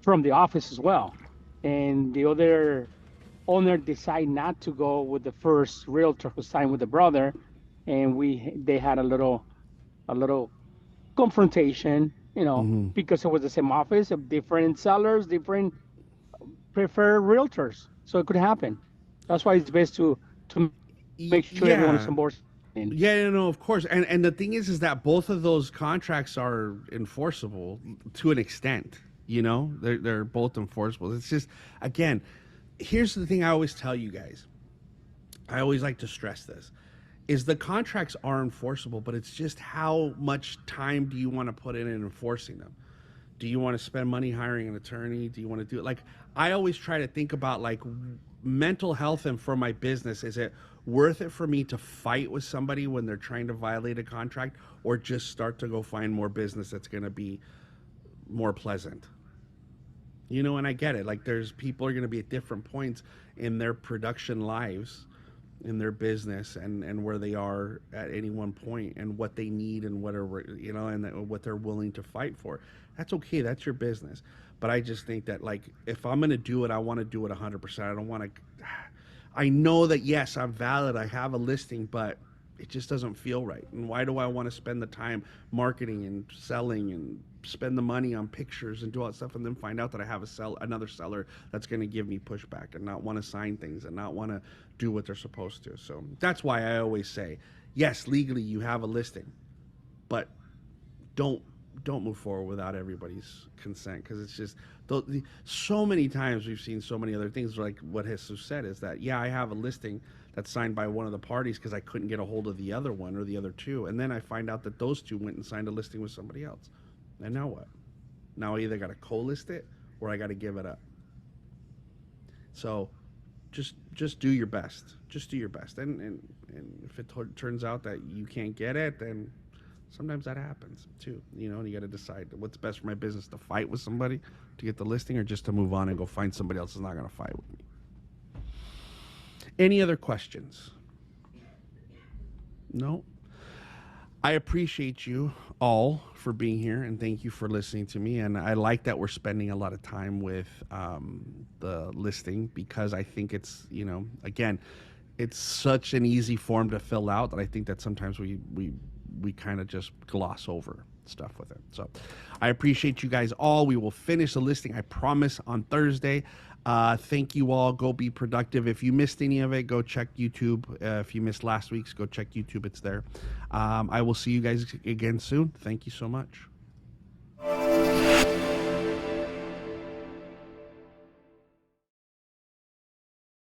from the office as well. And the other owner decided not to go with the first realtor who signed with the brother, and they had a little confrontation, because it was the same office of different sellers, different preferred realtors. So it could happen. That's why it's best to make sure everyone's on board. Yeah, no, of course. And the thing is that both of those contracts are enforceable to an extent. They're both enforceable. It's just, again, here's the thing I always tell you guys. I always like to stress this, is the contracts are enforceable, but it's just how much time do you want to put in enforcing them? Do you want to spend money hiring an attorney? Do you want to do it? Like, I always try to think about, like, mental health and for my business. Is it worth it for me to fight with somebody when they're trying to violate a contract, or just start to go find more business that's going to be more pleasant? And I get it. Like, people are going to be at different points in their production lives, in their business, and where they are at any one point, and what they need, and and what they're willing to fight for. That's okay. That's your business. But I just think that, like, if I'm going to do it, I want to do it 100%. I don't want to. I know that, yes, I'm valid. I have a listing, but it just doesn't feel right. And why do I want to spend the time marketing and selling and spend the money on pictures and do all that stuff and then find out that I have another seller that's going to give me pushback and not want to sign things and not want to do what they're supposed to. So that's why I always say, yes, legally you have a listing, but don't move forward without everybody's consent, because it's just so many times we've seen so many other things like what Jesus said, is that, yeah, I have a listing that's signed by one of the parties because I couldn't get a hold of the other one or the other two, and then I find out that those two went and signed a listing with somebody else. And now what? Now I either got to co-list it or I got to give it up. So just do your best. Just do your best. And if it turns out that you can't get it, then sometimes that happens too, you know, and you got to decide what's best for my business, to fight with somebody to get the listing or just to move on and go find somebody else who's not going to fight with me. Any other questions? No? I appreciate you all for being here, and thank you for listening to me. And I like that we're spending a lot of time with the listing, because I think it's, you know, again, it's such an easy form to fill out that I think that sometimes we kind of just gloss over stuff with it. So I appreciate you guys all. We will finish the listing, I promise, on Thursday. Thank you all. Go be productive. If you missed any of it, go check YouTube. If you missed last week's, go check YouTube. It's there. I will see you guys again soon. Thank you so much.